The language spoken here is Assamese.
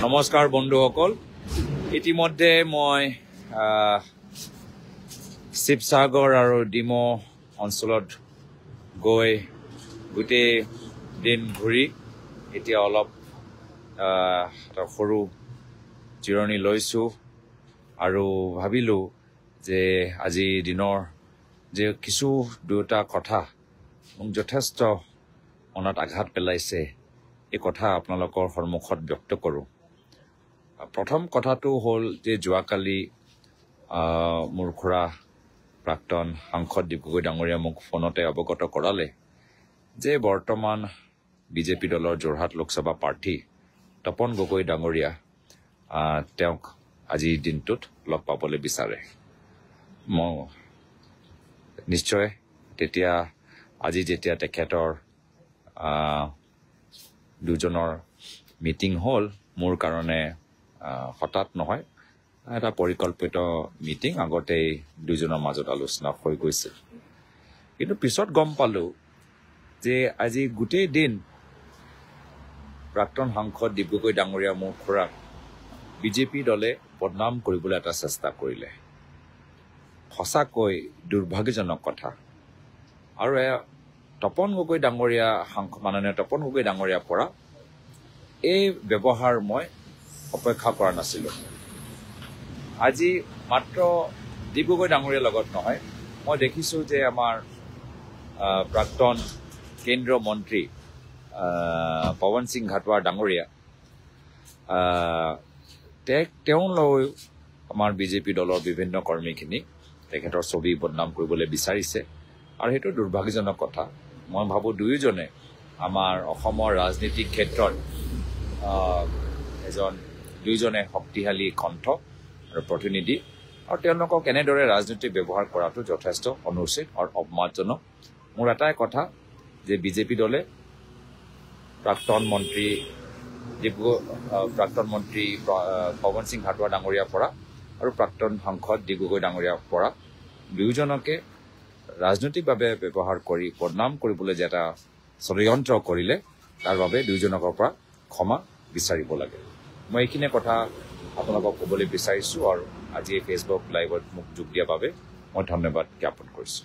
নমস্কাৰ বন্ধুসকল ইতিমধ্যে মই শিৱসাগৰ আৰু ডিমৌ অঞ্চলত গৈ গোটেই দিন ঘূৰি এতিয়া অলপ সৰু জিৰণি লৈছোঁ আৰু ভাবিলোঁ যে আজি দিনৰ যে কিছু দুটা কথা মোক যথেষ্ট মনত আঘাত পেলাইছে এই কথা আপোনালোকৰ সন্মুখত ব্যক্ত কৰোঁ। প্ৰথম কথাটো হ'ল যে যোৱাকালি মোৰ খুৰা প্ৰাক্তন সাংসদ দীপক গগৈ ডাঙৰীয়া মোক ফোনতে অৱগত কৰালে যে বৰ্তমান বিজেপি দলৰ যোৰহাট লোকসভা প্ৰাৰ্থী তপন গগৈ ডাঙৰীয়া তেওঁক আজিৰ দিনটোত লগ পাবলৈ বিচাৰে। মই নিশ্চয় তেতিয়া আজি যেতিয়া তেখেতৰ দুজনৰ মিটিং হ'ল মোৰ কাৰণে হঠাৎ নহয় এটা পৰিকল্পিত মিটিং আগতেই দুজনৰ মাজত আলোচনা হৈ গৈছিল। কিন্তু পিছত গম পালোঁ যে আজি গোটেই দিন প্ৰাক্তন সাংসদ দীপক গগৈ ডাঙৰীয়া মোৰ খুৰাক বিজেপি দলে বদনাম কৰিবলৈ এটা চেষ্টা কৰিলে। সঁচাকৈ দুৰ্ভাগ্যজনক কথা। আৰু তপন গগৈ ডাঙৰীয়া মাননীয় তপন গগৈ ডাঙৰীয়াৰ পৰা এই ব্যৱহাৰ মই অপেক্ষা কৰা নাছিলোঁ। আজি মাত্ৰ দীপক গগৈ ডাঙৰীয়াৰ লগত নহয়, মই দেখিছোঁ যে আমাৰ প্ৰাক্তন কেন্দ্ৰীয় মন্ত্ৰী পৱন সিং ঘাটোৱাৰ ডাঙৰীয়া তেওঁলৈ আমাৰ বিজেপি দলৰ বিভিন্ন কৰ্মীখিনি তেখেতৰ ছবি বদনাম কৰিবলৈ বিচাৰিছে আৰু সেইটো দুৰ্ভাগ্যজনক কথা। মই ভাবোঁ দুয়োজনে আমাৰ অসমৰ ৰাজনীতিক ক্ষেত্ৰত দুয়োজনে শক্তিশালী কণ্ঠ আৰু প্ৰতিনিধি আৰু তেওঁলোকক এনেদৰে ৰাজনীতি ব্যৱহাৰ কৰাটো যথেষ্ট অনুচিত আৰু অপমানজনক। মোৰ এটাই কথা যে বিজেপি দলে প্ৰাক্তন মন্ত্ৰী পৱন সিং ঘাটোৱাৰ ডাঙৰীয়াৰ পৰা আৰু প্ৰাক্তন সাংসদ দীপক গগৈ ডাঙৰীয়াৰ পৰা দুয়োজনকে ৰাজনৈতিকভাৱে ব্যৱহাৰ কৰি বদনাম কৰিবলৈ যে এটা ষড়যন্ত্ৰ কৰিলে তাৰ বাবে দুয়োজনকৰ পৰা ক্ষমা বিচাৰিব লাগে। মই এইখিনি কথা আপোনালোকক ক'বলৈ বিচাৰিছোঁ আৰু আজি এই ফেচবুক লাইভত মোক যোগ দিয়াৰ বাবে মই ধন্যবাদ জ্ঞাপন কৰিছোঁ।